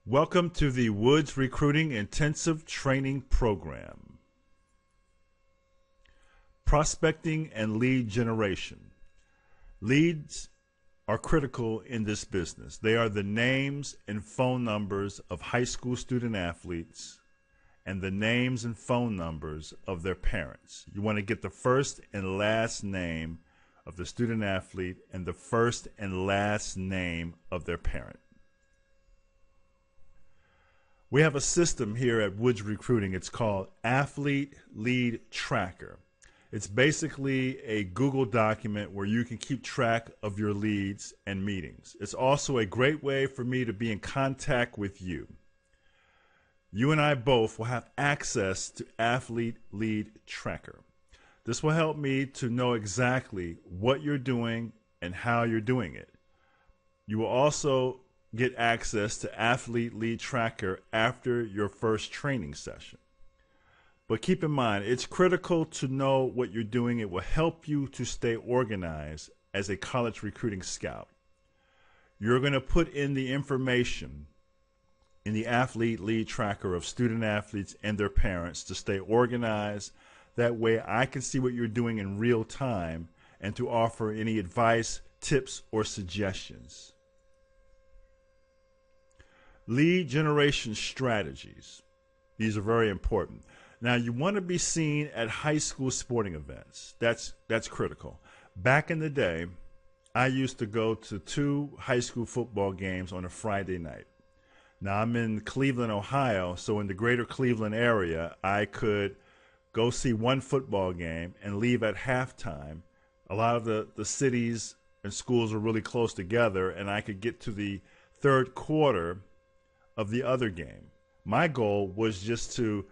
Welcome to the Woods Recruiting Intensive Training Program. Prospecting and lead generation. Leads are critical in this business. They are the names and phone numbers of high school student athletes and the names and phone numbers of their parents. You want to get the first and last name of the student athlete and the first and last name of their parent. We have a system here at Woods Recruiting. It's called Athlete Lead Tracker. It's basically a Google document where you can keep track of your leads and meetings. It's also a great way for me to be in contact with you. You and I both will have access to Athlete Lead Tracker. This will help me to know exactly what you're doing and how you're doing it. You will also get access to Athlete Lead Tracker after your first training session. But keep in mind, it's critical to know what you're doing. It will help you to stay organized as a college recruiting scout. You're going to put in the information in the Athlete Lead Tracker of student athletes and their parents to stay organized. That way I can see what you're doing in real time and to offer any advice, tips, or suggestions. Lead generation strategies. These are very important. Now, you want to be seen at high school sporting events. That's critical. Back in the day, I used to go to 2 high school football games on a Friday night. Now, I'm in Cleveland, Ohio, so in the greater Cleveland area, I could go see 1 football game and leave at halftime. A lot of the cities and schools are really close together, and I could get to the third quarter of the other game. My goal was just to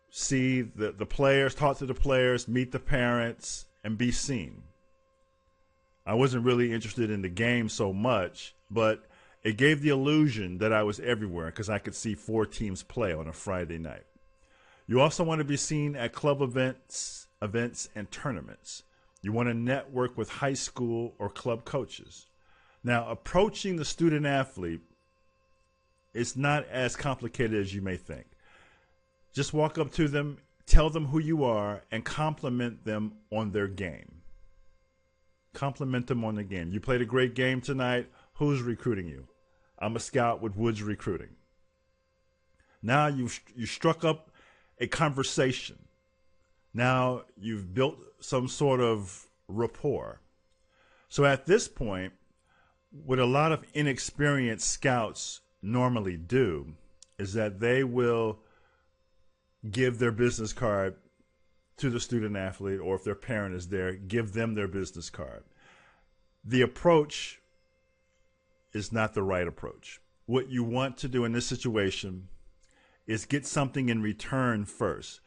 see the players, talk to the players, meet the parents, and be seen. I wasn't really interested in the game so much, but it gave the illusion that I was everywhere because I could see 4 teams play on a Friday night. You also want to be seen at club events, and tournaments. You want to network with high school or club coaches. Now, approaching the student athlete, it's not as complicated as you may think. Just walk up to them, tell them who you are, and compliment them on their game. Compliment them on the game. You played a great game tonight. Who's recruiting you? I'm a scout with Woods Recruiting. Now you struck up a conversation. Now you've built some sort of rapport. So at this point, what a lot of inexperienced scouts normally do is that they will give their business card to the student athlete, or if their parent is there, give them their business card. The approach is not the right approach. What you want to do in this situation is get something in return first.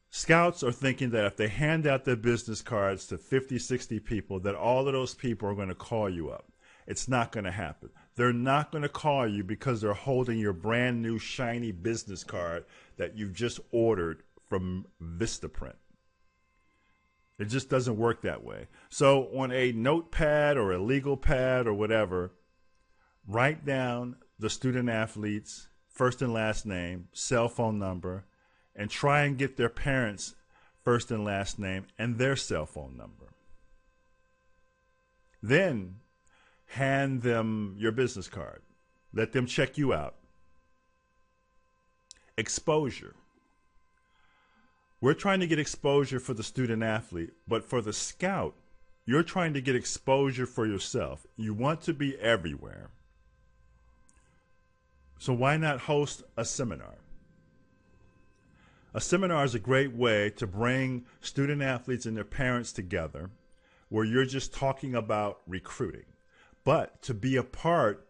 Scouts are thinking that if they hand out their business cards to 50, 60 people, that all of those people are going to call you up. It's not going to happen. They're not going to call you because they're holding your brand new shiny business card that you've just ordered from Vistaprint. It just doesn't work that way. So on a notepad or a legal pad or whatever, write down the student athlete's first and last name, cell phone number, and try and get their parents' first and last name and their cell phone number. Then hand them your business card. Let them check you out. Exposure. We're trying to get exposure for the student athlete, but for the scout, you're trying to get exposure for yourself. You want to be everywhere. So why not host a seminar? A seminar is a great way to bring student athletes and their parents together where you're just talking about recruiting. But to be a part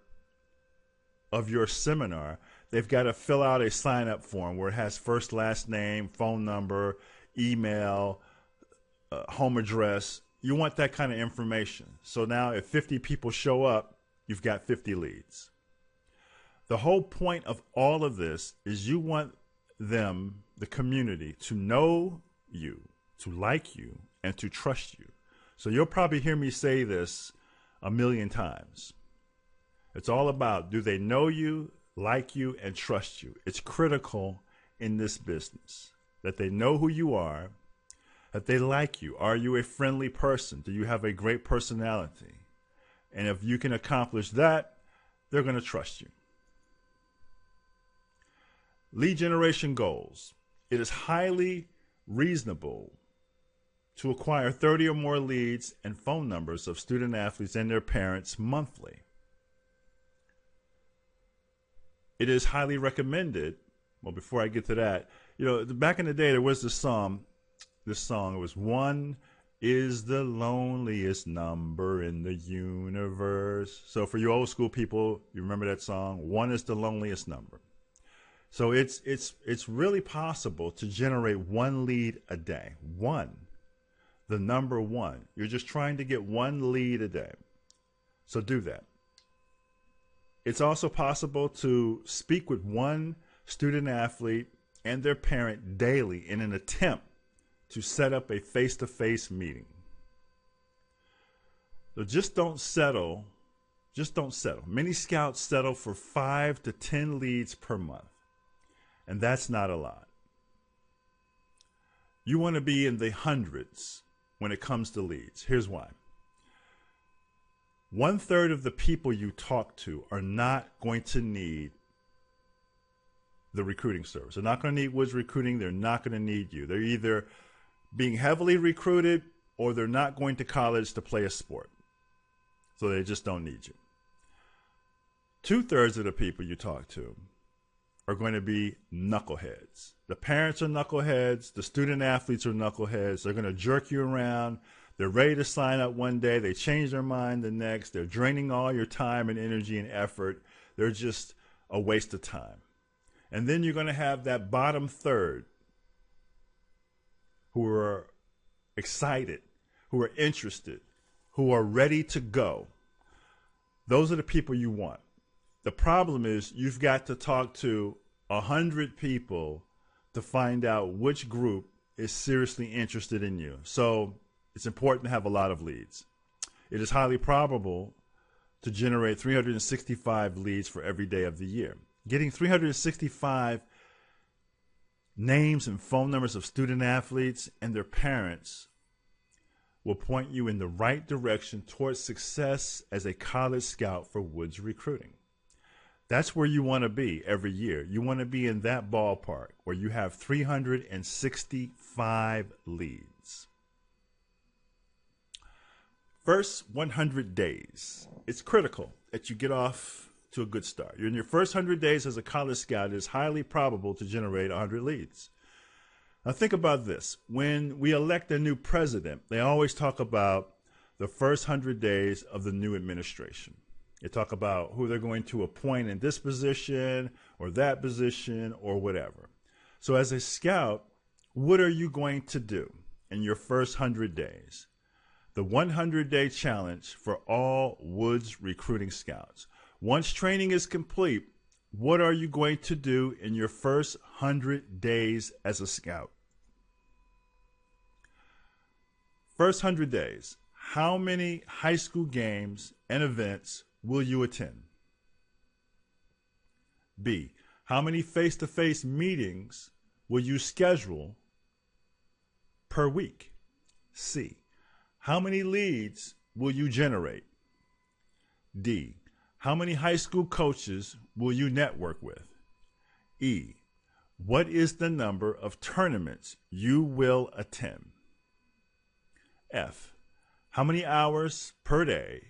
of your seminar, they've got to fill out a sign-up form where it has first, last name, phone number, email, home address. You want that kind of information. So now if 50 people show up, you've got 50 leads. The whole point of all of this is you want them, the community, to know you, to like you, and to trust you. So you'll probably hear me say this a million times. It's all about, do they know you, like you, and trust you. It's critical in this business that they know who you are, that they like you. Are you a friendly person? Do you have a great personality? And if you can accomplish that, they're going to trust you. Lead generation goals. It is highly reasonable to acquire 30 or more leads and phone numbers of student athletes and their parents monthly. It is highly recommended. Well, before I get to that, back in the day, there was this song. It was "One is the loneliest number in the universe." So for you old school people, you remember that song? One is the loneliest number. So it's really possible to generate one lead a day. One, the number one. You're just trying to get one lead a day. So do that. It's also possible to speak with one student athlete and their parent daily in an attempt to set up a face-to-face meeting. So just don't settle. Many scouts settle for 5 to 10 leads per month, and that's not a lot. You want to be in the hundreds when it comes to leads. Here's why. 1/3 of the people you talk to are not going to need the recruiting service. They're not going to need Woods Recruiting. They're not going to need you. They're either being heavily recruited or they're not going to college to play a sport. So they just don't need you. 2/3 of the people you talk to are going to be knuckleheads. The parents are knuckleheads. The student athletes are knuckleheads. They're going to jerk you around. They're ready to sign up one day. They change their mind the next. They're draining all your time and energy and effort. They're just a waste of time. And then you're going to have that bottom third who are excited, who are interested, who are ready to go. Those are the people you want. The problem is you've got to talk to 100 people to find out which group is seriously interested in you. So it's important to have a lot of leads. It is highly probable to generate 365 leads for every day of the year. Getting 365 names and phone numbers of student athletes and their parents will point you in the right direction towards success as a college scout for Woods Recruiting. That's where you want to be every year. You want to be in that ballpark where you have 365 leads. First 100 days. It's critical that you get off to a good start. You're in your first 100 days as a college scout. It is highly probable to generate 100 leads. Now think about this. When we elect a new president, they always talk about the first 100 days of the new administration. They talk about who they're going to appoint in this position or that position or whatever. So as a scout, what are you going to do in your first 100 days? The 100-day challenge for all Woods Recruiting Scouts. Once training is complete, what are you going to do in your first 100 days as a scout? First 100 days, how many high school games and events will you attend? B, how many face-to-face meetings will you schedule per week? C, how many leads will you generate? D, how many high school coaches will you network with? E, what is the number of tournaments you will attend? F, how many hours per day,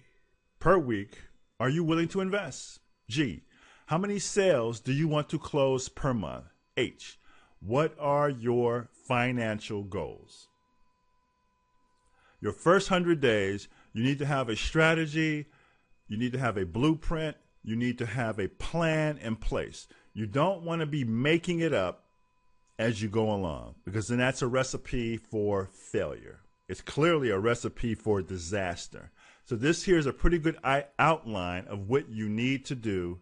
per week are you willing to invest? G, how many sales do you want to close per month? H, what are your financial goals? Your first 100 days, you need to have a strategy, you need to have a blueprint, you need to have a plan in place. You don't want to be making it up as you go along, because then that's a recipe for failure. It's clearly a recipe for disaster. So this here is a pretty good outline of what you need to do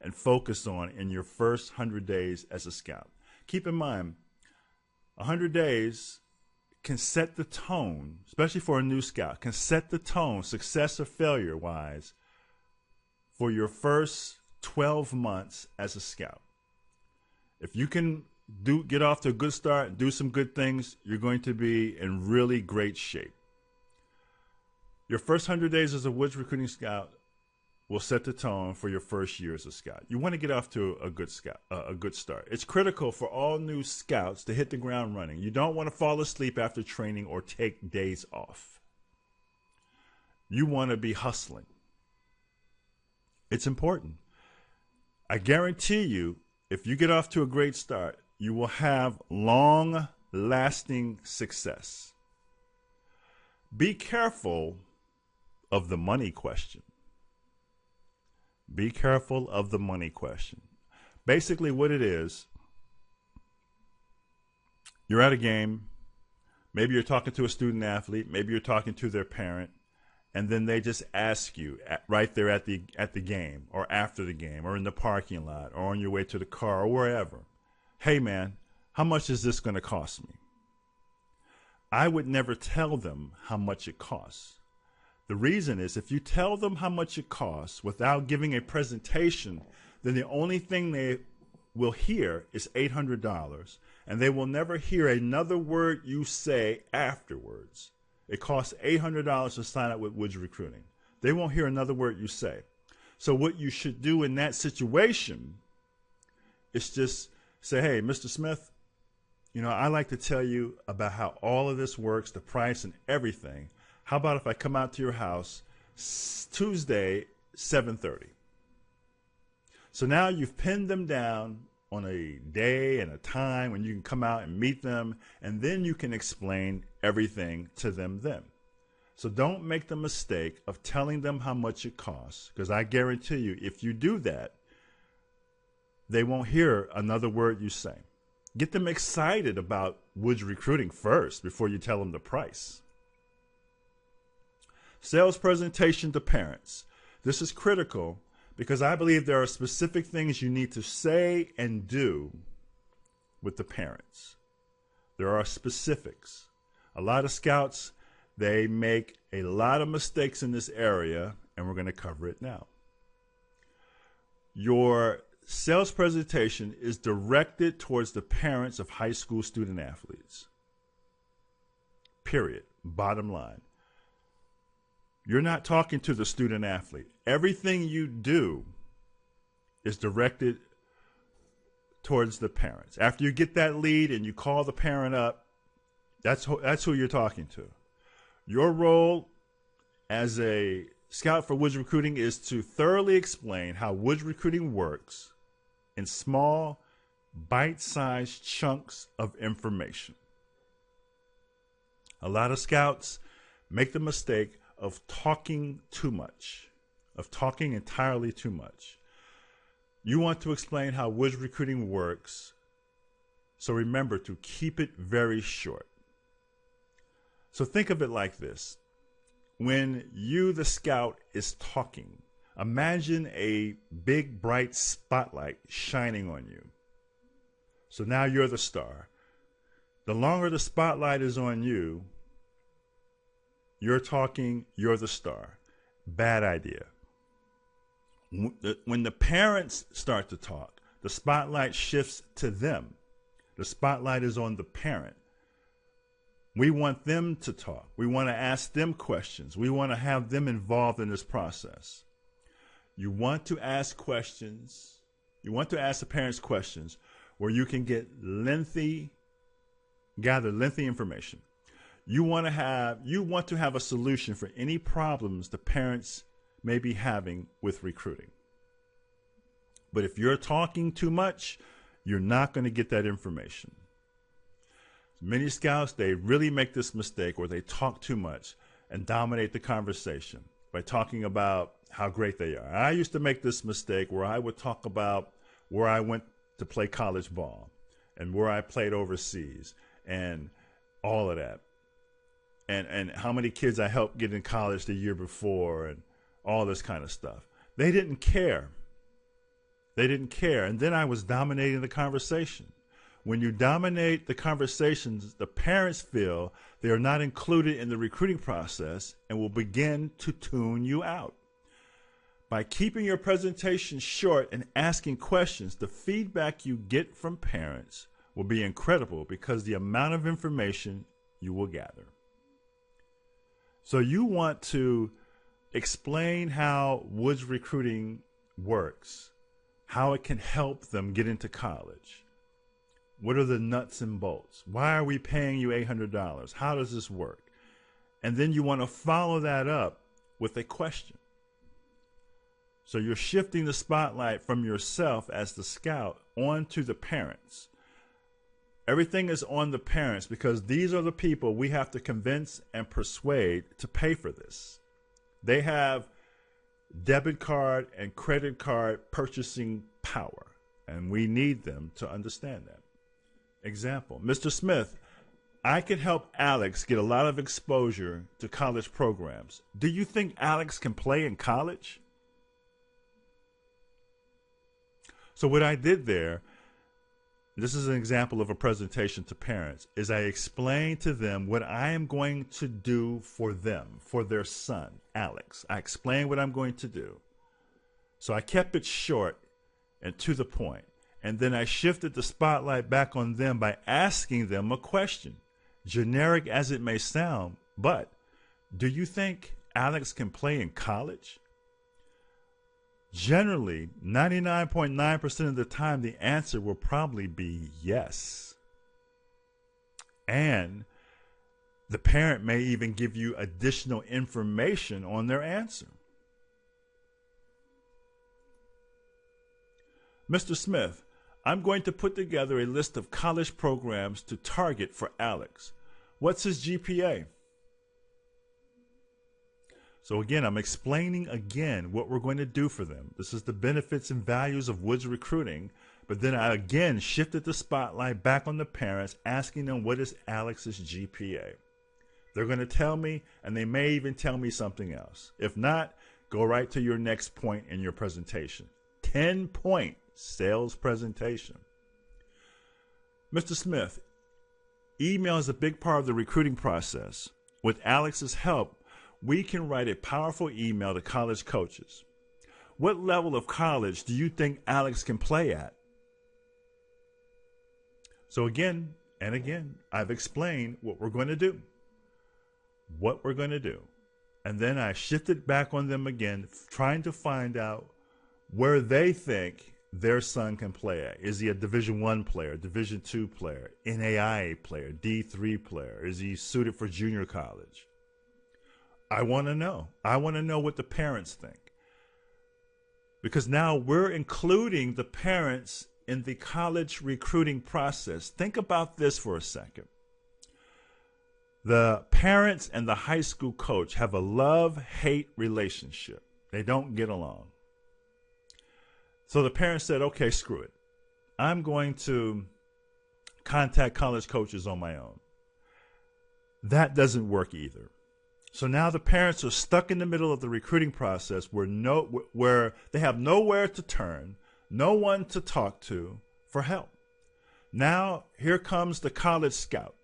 and focus on in your first 100 days as a scout. Keep in mind, 100 days can set the tone, especially for a new scout, can set the tone, success or failure wise, for your first 12 months as a scout. If you can get off to a good start, do some good things, you're going to be in really great shape. Your first 100 days as a Woods Recruiting Scout will set the tone for your first year as a scout. You want to get off to a good start. It's critical for all new scouts to hit the ground running. You don't want to fall asleep after training or take days off. You want to be hustling. It's important. I guarantee you, if you get off to a great start, you will have long-lasting success. Be careful of the money question. Be careful of the money question. Basically what it is, you're at a game, maybe you're talking to a student athlete, maybe you're talking to their parent, and then they just ask you right there at the game or after the game or in the parking lot or on your way to the car or wherever, hey man, how much is this going to cost me? I would never tell them how much it costs. The reason is if you tell them how much it costs without giving a presentation, then the only thing they will hear is $800, and they will never hear another word you say afterwards. It costs $800 to sign up with Woods Recruiting. They won't hear another word you say. So what you should do in that situation is just say, hey, Mr. Smith, you know, I like to tell you about how all of this works, the price and everything. How about if I come out to your house Tuesday, 7:30? So now you've pinned them down on a day and a time when you can come out and meet them, and then you can explain everything to them then. So don't make the mistake of telling them how much it costs, because I guarantee you, if you do that, they won't hear another word you say. Get them excited about Woods Recruiting first before you tell them the price. Sales presentation to parents. This is critical because I believe there are specific things you need to say and do with the parents. There are specifics. A lot of scouts, they make a lot of mistakes in this area, and we're going to cover it now. Your sales presentation is directed towards the parents of high school student athletes. Period. Bottom line. You're not talking to the student athlete. Everything you do is directed towards the parents. After you get that lead and you call the parent up, that's who you're talking to. Your role as a scout for Woods Recruiting is to thoroughly explain how Woods Recruiting works in small, bite-sized chunks of information. A lot of scouts make the mistake of talking too much, of talking entirely too much. You want to explain how Woods Recruiting works, so remember to keep it very short. So think of it like this. When you, the scout, is talking, imagine a big, bright spotlight shining on you. So now you're the star. The longer the spotlight is on you, you're talking, you're the star. Bad idea. When the parents start to talk, the spotlight shifts to them. The spotlight is on the parent. We want them to talk. We want to ask them questions. We want to have them involved in this process. You want to ask questions. You want to ask the parents questions where you can get gather lengthy information. You want to have a solution for any problems the parents may be having with recruiting. But if you're talking too much, you're not going to get that information. Many scouts, they really make this mistake where they talk too much and dominate the conversation by talking about how great they are. I used to make this mistake where I would talk about where I went to play college ball and where I played overseas and all of that. And how many kids I helped get in college the year before and all this kind of stuff. They didn't care. They didn't care. And then I was dominating the conversation. When you dominate the conversations, the parents feel they are not included in the recruiting process and will begin to tune you out. By keeping your presentation short and asking questions, the feedback you get from parents will be incredible because the amount of information you will gather. So you want to explain how Woods Recruiting works, how it can help them get into college. What are the nuts and bolts? Why are we paying you $800? How does this work? And then you want to follow that up with a question. So you're shifting the spotlight from yourself as the scout onto the parents. Everything is on the parents because these are the people we have to convince and persuade to pay for this. They have debit card and credit card purchasing power, and we need them to understand that. Example, Mr. Smith, I can help Alex get a lot of exposure to college programs. Do you think Alex can play in college? So what I did there, this is an example of a presentation to parents, is I explained to them what I am going to do for them, for their son, Alex. I explained what I'm going to do. So I kept it short and to the point. And then I shifted the spotlight back on them by asking them a question, generic as it may sound, but do you think Alex can play in college? Generally, 99.9% of the time, the answer will probably be yes. And the parent may even give you additional information on their answer. Mr. Smith, I'm going to put together a list of college programs to target for Alex. What's his GPA? So again, I'm explaining again what we're going to do for them. This is the benefits and values of Woods Recruiting. But then I again shifted the spotlight back on the parents, asking them what is Alex's GPA. They're going to tell me, and they may even tell me something else. If not, go right to your next point in your presentation. 10-point sales presentation. Mr. Smith, email is a big part of the recruiting process. With Alex's help, we can write a powerful email to college coaches. What level of college do you think Alex can play at? So again and again, I've explained what we're going to do. What we're going to do. And then I shifted back on them again, trying to find out where they think their son can play at. Is he a Division I player, Division II player, NAIA player, D3 player? Is he suited for junior college? I want to know. I want to know what the parents think. Because now we're including the parents in the college recruiting process. Think about this for a second. The parents and the high school coach have a love-hate relationship. They don't get along. So the parents said, okay, screw it. I'm going to contact college coaches on my own. That doesn't work either. So now the parents are stuck in the middle of the recruiting process where they have nowhere to turn, no one to talk to for help. Now here comes the college scout.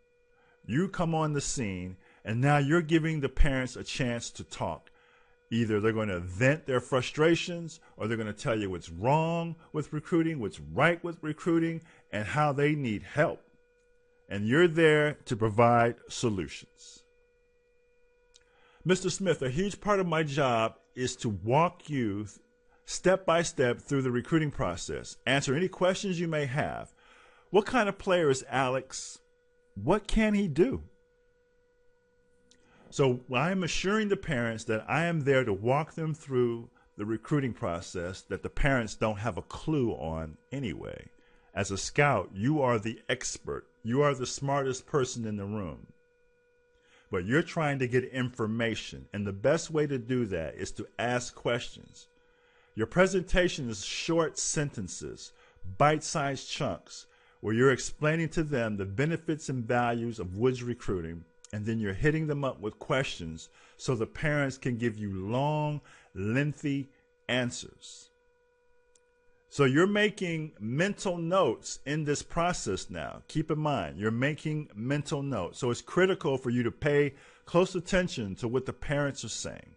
You come on the scene, and now you're giving the parents a chance to talk. Either they're going to vent their frustrations, or they're going to tell you what's wrong with recruiting, what's right with recruiting, and how they need help. And you're there to provide solutions. Mr. Smith, a huge part of my job is to walk you step by step through the recruiting process, answer any questions you may have. What kind of player is Alex? What can he do? So I'm assuring the parents that I am there to walk them through the recruiting process that the parents don't have a clue on anyway. As a scout, you are the expert. You are the smartest person in the room. But you're trying to get information, and the best way to do that is to ask questions. Your presentation is short sentences, bite-sized chunks, where you're explaining to them the benefits and values of Woods Recruiting, and then you're hitting them up with questions so the parents can give you long, lengthy answers. So you're making mental notes in this process now. Keep in mind, you're making mental notes. So it's critical for you to pay close attention to what the parents are saying.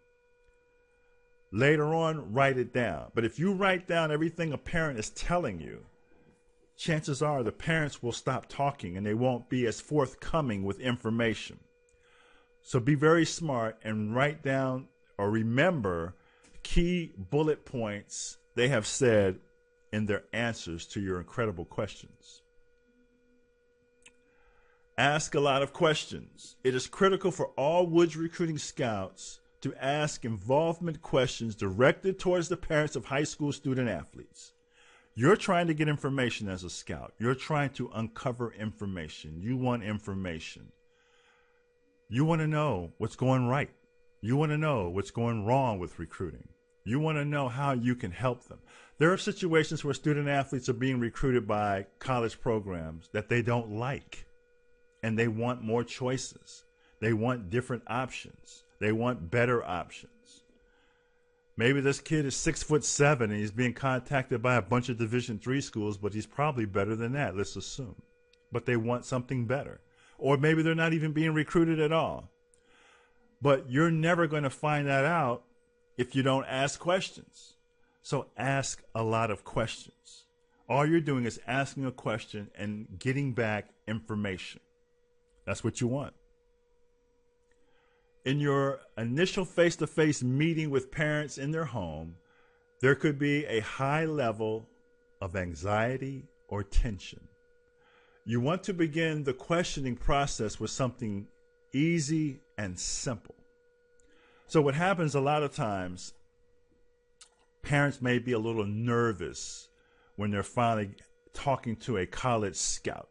Later on, write it down. But if you write down everything a parent is telling you, chances are the parents will stop talking and they won't be as forthcoming with information. So be very smart and write down or remember key bullet points they have said in their answers to your incredible questions. Ask a lot of questions. It is critical for all Woods Recruiting Scouts to ask involvement questions directed towards the parents of high school student athletes. You're trying to get information as a scout. You're trying to uncover information. You want information. You want to know what's going right. You want to know what's going wrong with recruiting. You want to know how you can help them. There are situations where student athletes are being recruited by college programs that they don't like, and they want more choices. They want different options. They want better options. Maybe this kid is 6'7" and he's being contacted by a bunch of Division III schools, but he's probably better than that, let's assume. But they want something better. Or maybe they're not even being recruited at all. But you're never going to find that out if you don't ask questions. So ask a lot of questions. All you're doing is asking a question and getting back information. That's what you want. In your initial face-to-face meeting with parents in their home, there could be a high level of anxiety or tension. You want to begin the questioning process with something easy and simple. So what happens a lot of times, parents may be a little nervous when they're finally talking to a college scout.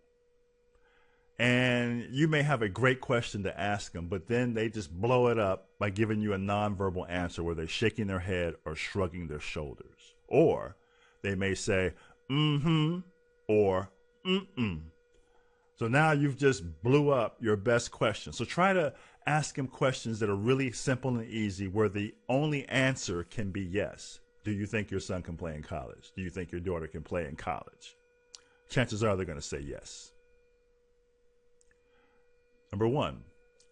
And you may have a great question to ask them, but then they just blow it up by giving you a nonverbal answer where they're shaking their head or shrugging their shoulders. Or they may say, mm-hmm, or mm-mm. So now you've just blew up your best question. So try to ask them questions that are really simple and easy where the only answer can be yes. Do you think your son can play in college? Do you think your daughter can play in college? Chances are they're going to say yes. Number one,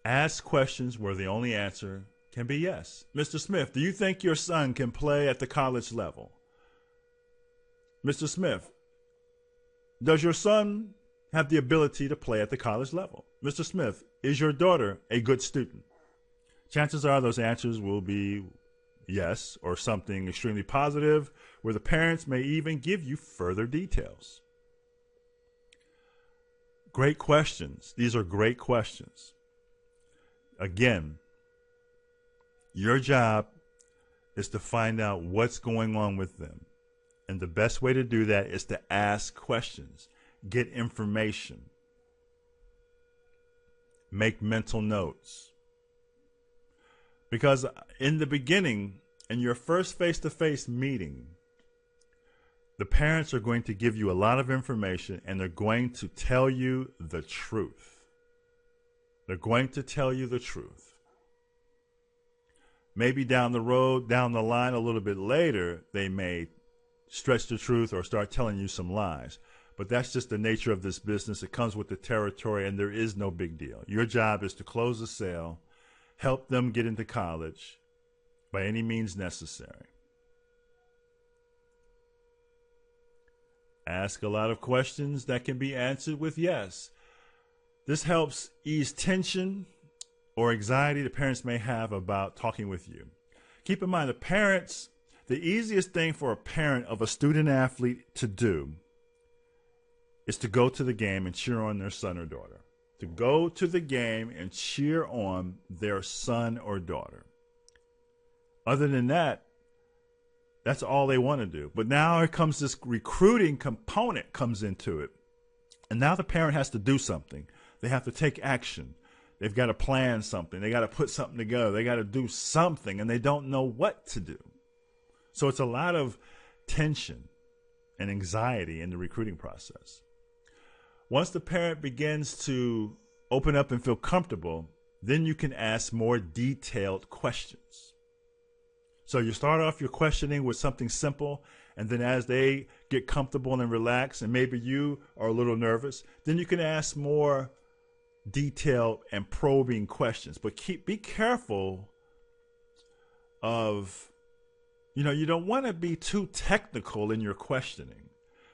ask questions where the only answer can be yes. Mr. Smith, do you think your son can play at the college level? Mr. Smith, does your son have the ability to play at the college level? Mr. Smith, is your daughter a good student? Chances are those answers will be yes or something extremely positive, where the parents may even give you further details. Great questions. These are great questions. Again, your job is to find out what's going on with them. And the best way to do that is to ask questions, get information, make mental notes. Because in the beginning, in your first face-to-face meeting, the parents are going to give you a lot of information and they're going to tell you the truth. They're going to tell you the truth. Maybe down the road, down the line a little bit later, they may stretch the truth or start telling you some lies. But that's just the nature of this business. It comes with the territory and there is no big deal. Your job is to close the sale, help them get into college by any means necessary. Ask a lot of questions that can be answered with yes. This helps ease tension or anxiety the parents may have about talking with you. Keep in mind, the easiest thing for a parent of a student athlete to do is to go to the game and cheer on their son or daughter. To go to the game and cheer on their son or daughter. Other than that, that's all they want to do. But now here comes this recruiting component comes into it. And now the parent has to do something. They have to take action. They've got to plan something. They got to put something together. They got to do something, and they don't know what to do. So it's a lot of tension and anxiety in the recruiting process. Once the parent begins to open up and feel comfortable, then you can ask more detailed questions. So you start off your questioning with something simple, and then as they get comfortable and relax, and maybe you are a little nervous, then you can ask more detailed and probing questions. But be careful of You don't want to be too technical in your questioning.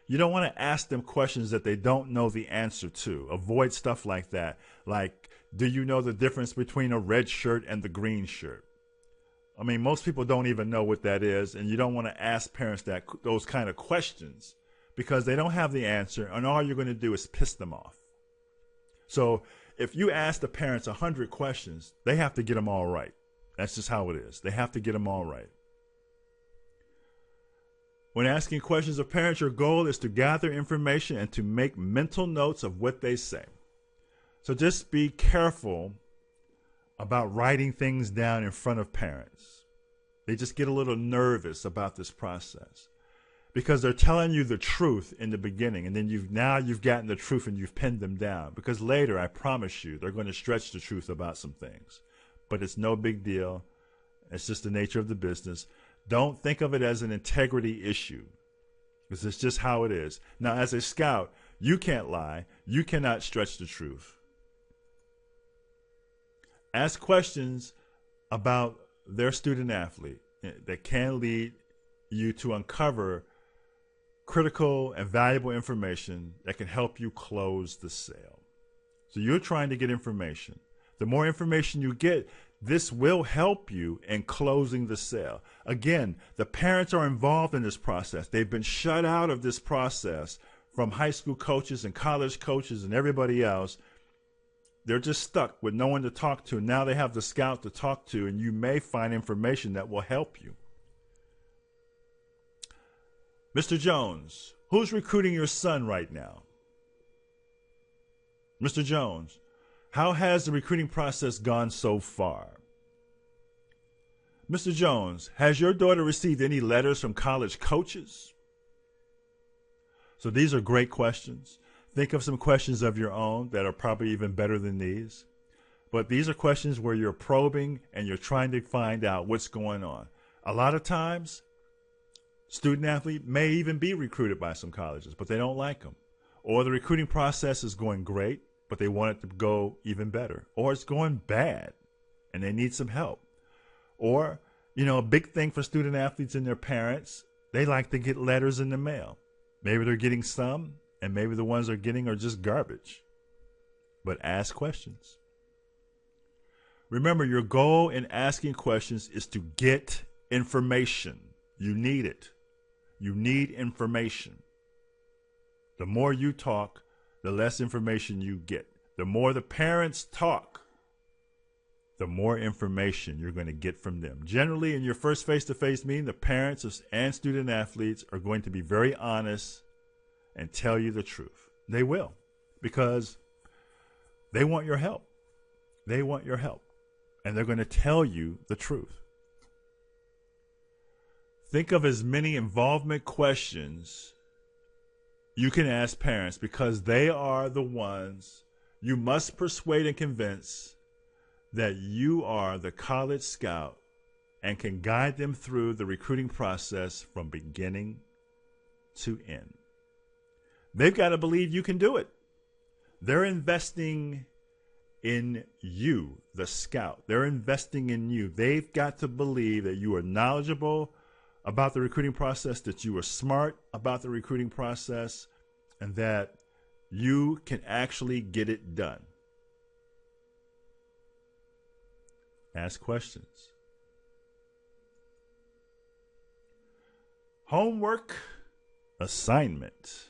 You don't want to ask them questions that they don't know the answer to. Avoid stuff like that. Like, do you know the difference between a red shirt and the green shirt? I mean, most people don't even know what that is, and you don't want to ask parents those kind of questions because they don't have the answer, and all you're going to do is piss them off. So if you ask the parents 100 questions, they have to get them all right. That's just how it is. They have to get them all right. When asking questions of parents, your goal is to gather information and to make mental notes of what they say. So just be careful about writing things down in front of parents. They just get a little nervous about this process because they're telling you the truth in the beginning, and then you've gotten the truth and you've pinned them down. Because later, I promise you, they're going to stretch the truth about some things. But it's no big deal. It's just the nature of the business. Don't think of it as an integrity issue because it's just how it is. Now, as a scout, you can't lie. You cannot stretch the truth. Ask questions about their student athlete that can lead you to uncover critical and valuable information that can help you close the sale. So you're trying to get information. The more information you get, this will help you in closing the sale. Again, the parents are involved in this process. They've been shut out of this process from high school coaches and college coaches and everybody else. They're just stuck with no one to talk to. Now they have the scout to talk to, and you may find information that will help you. Mr. Jones, who's recruiting your son right now? Mr. Jones, how has the recruiting process gone so far? Mr. Jones, has your daughter received any letters from college coaches? So these are great questions. Think of some questions of your own that are probably even better than these. But these are questions where you're probing and you're trying to find out what's going on. A lot of times, student athlete may even be recruited by some colleges, but they don't like them. Or the recruiting process is going great, but they want it to go even better. Or it's going bad and they need some help. Or, a big thing for student athletes and their parents, they like to get letters in the mail. Maybe they're getting some, and maybe the ones they're getting are just garbage. But ask questions. Remember, your goal in asking questions is to get information. You need it. You need information. The more you talk, the less information you get. The more the parents talk, the more information you're going to get from them. Generally, in your first face-to-face meeting, the parents and student athletes are going to be very honest and tell you the truth. They will, because they want your help. They want your help, and they're going to tell you the truth. Think of as many involvement questions you can ask parents, because they are the ones you must persuade and convince that you are the college scout and can guide them through the recruiting process from beginning to end. They've got to believe you can do it. They're investing in you, the scout. They're investing in you. They've got to believe that you are knowledgeable about the recruiting process, that you are smart about the recruiting process, and that you can actually get it done. Ask questions. Homework assignment.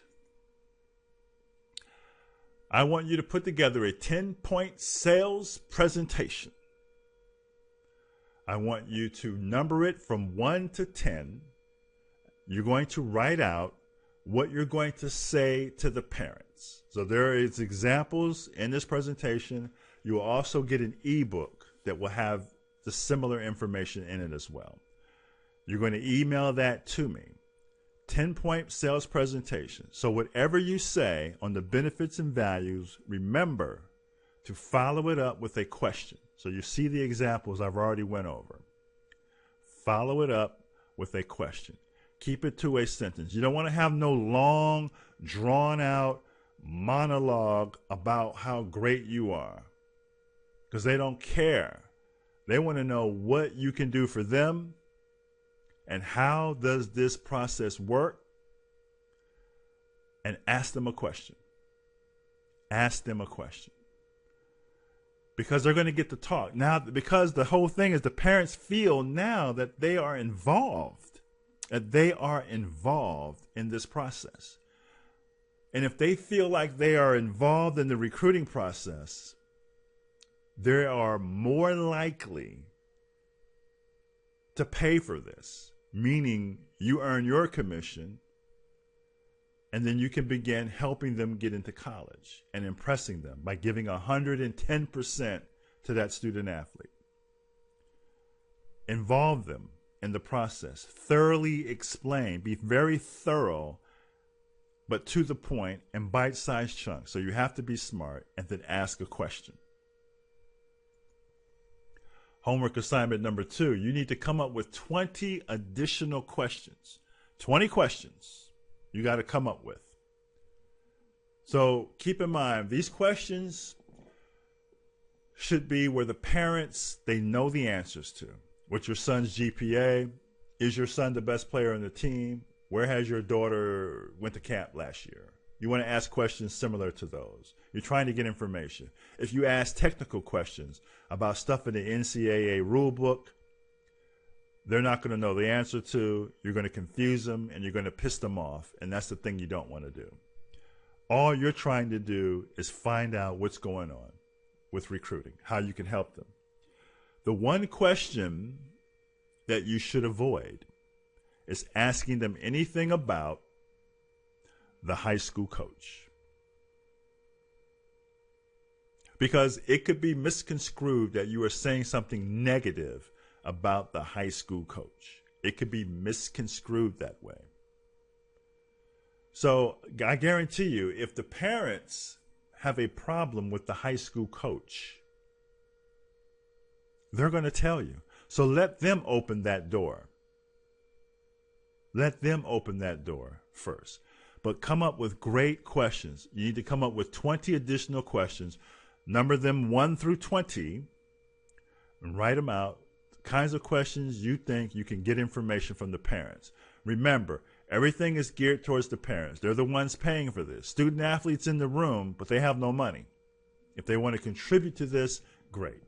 I want you to put together a 10-point sales presentation. I want you to number it from 1 to 10. You're going to write out what you're going to say to the parents. So there is examples in this presentation. You will also get an ebook that will have the similar information in it as well. You're going to email that to me. 10-point sales presentation. So whatever you say on the benefits and values, remember to follow it up with a question. So you see the examples I've already went over. Follow it up with a question. Keep it to a sentence. You don't want to have no long, drawn-out monologue about how great you are, because they don't care. They want to know what you can do for them And how does this process work? And ask them a question. Ask them a question. Because they're going to get to talk. Now, because the whole thing is the parents feel now that they are involved, that they are involved in this process. And if they feel like they are involved in the recruiting process, they are more likely to pay for this, meaning you earn your commission, and then you can begin helping them get into college and impressing them by giving 110% to that student athlete. Involve them in the process. Thoroughly explain. Be very thorough, but to the point and bite-sized chunks. So you have to be smart and then ask a question. Homework assignment number 2, you need to come up with 20 additional questions. 20 questions you got to come up with. So keep in mind, these questions should be where the parents, they know the answers to. What's your son's GPA? Is your son the best player on the team? Where has your daughter went to camp last year? You want to ask questions similar to those. You're trying to get information. If you ask technical questions about stuff in the NCAA rule book, they're not going to know the answer to. You're going to confuse them and you're going to piss them off. And that's the thing you don't want to do. All you're trying to do is find out what's going on with recruiting, how you can help them. The one question that you should avoid is asking them anything about the high school coach. Because it could be misconstrued that you are saying something negative about the high school coach. It could be misconstrued that way. So I guarantee you, if the parents have a problem with the high school coach, they're going to tell you. So let them open that door. Let them open that door first. But come up with great questions. You need to come up with 20 additional questions. Number them 1 through 20 and write them out. Kinds of questions you think you can get information from the parents. Remember, everything is geared towards the parents. They're the ones paying for this. Student athletes in the room, but they have no money. If they want to contribute to this, great.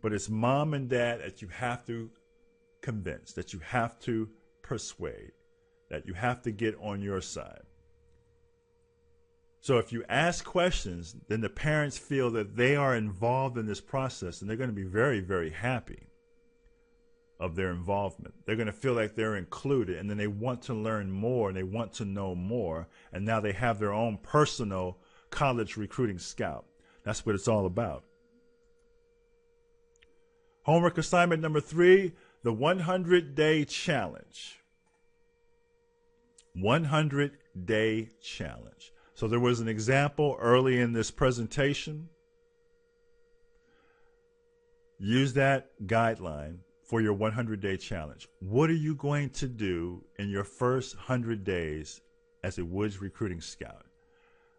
But it's mom and dad that you have to convince, that you have to persuade, that you have to get on your side. So if you ask questions, then the parents feel that they are involved in this process, and they're going to be very, very happy of their involvement. They're going to feel like they're included, and then they want to learn more, and they want to know more, and now they have their own personal college recruiting scout. That's what it's all about. Homework assignment number 3, the 100-day challenge. 100-day challenge. So there was an example early in this presentation. Use that guideline for your 100-day challenge. What are you going to do in your first 100 days as a Woods recruiting scout?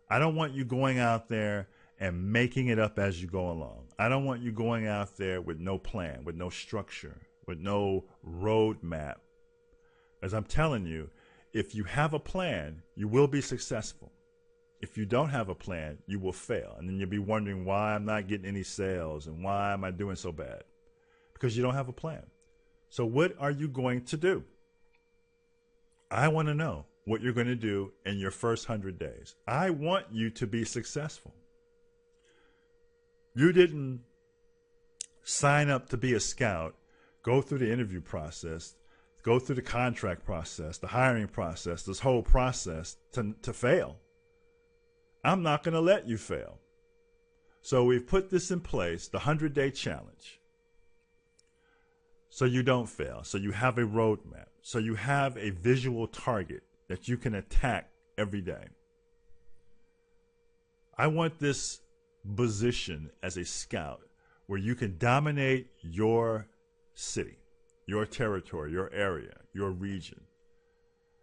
I don't want you going out there and making it up as you go along. I don't want you going out there with no plan, with no structure, with no roadmap. As I'm telling you, if you have a plan, you will be successful. If you don't have a plan, you will fail. And then you'll be wondering why I'm not getting any sales and why am I doing so bad? Because you don't have a plan. So what are you going to do? I want to know what you're going to do in your first 100 days. I want you to be successful. You didn't sign up to be a scout, go through the interview process, go through the contract process, the hiring process, this whole process to fail. I'm not going to let you fail. So we've put this in place, the 100-day challenge. So you don't fail. So you have a roadmap. So you have a visual target that you can attack every day. I want this position as a scout where you can dominate your city, your territory, your area, your region,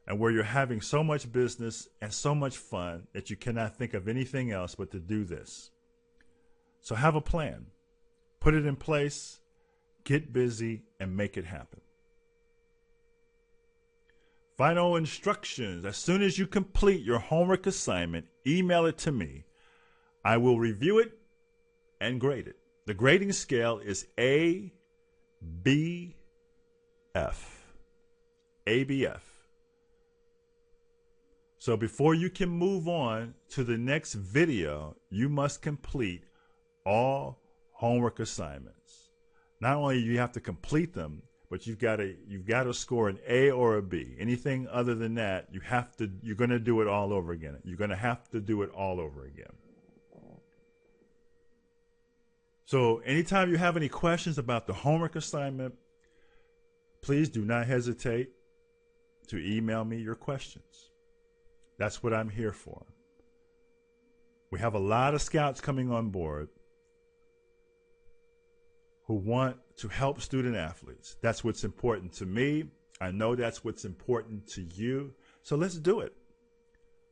and where you're having so much business and so much fun that you cannot think of anything else but to do this. So have a plan, put it in place, get busy, and make it happen. Final instructions. As soon as you complete your homework assignment, email it to me. I will review it and grade it. The grading scale is A, B, F. ABF. So before you can move on to the next video, you must complete all homework assignments. Not only do you have to complete them, but you've got to score an A or a B. Anything other than that, you're going to do it all over again. You're going to have to do it all over again. So anytime you have any questions about the homework assignment, please do not hesitate to email me your questions. That's what I'm here for. We have a lot of scouts coming on board who want to help student athletes. That's what's important to me. I know that's what's important to you. So let's do it.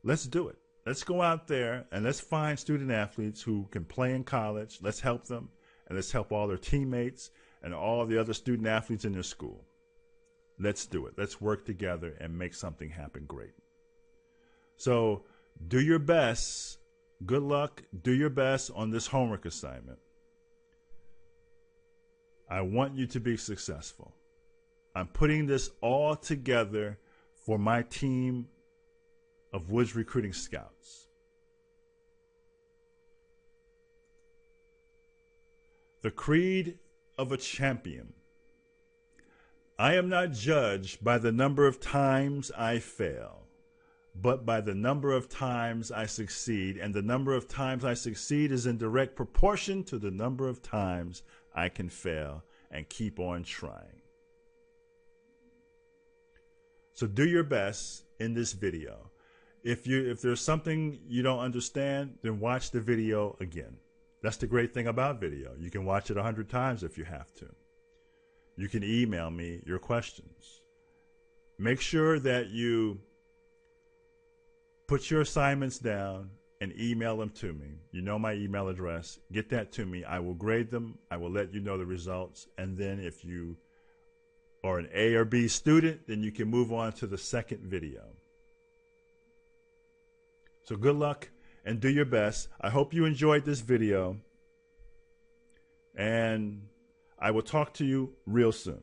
Let's do it. Let's go out there and let's find student athletes who can play in college. Let's help them, and let's help all their teammates and all the other student athletes in their school. Let's do it. Let's work together and make something happen great. So do your best. Good luck. Do your best on this homework assignment. I want you to be successful. I'm putting this all together for my team of Woods Recruiting Scouts. The creed of a champion. I am not judged by the number of times I fail, but by the number of times I succeed, and the number of times I succeed is in direct proportion to the number of times I can fail and keep on trying. So do your best in this video. If there's something you don't understand, then watch the video again. That's the great thing about video. You can watch it 100 times if you have to. You can email me your questions. Make sure that you put your assignments down and email them to me. You know my email address. Get that to me. I will grade them. I will let you know the results. And then if you are an A or B student, then you can move on to the second video. So good luck and do your best. I hope you enjoyed this video. And I will talk to you real soon.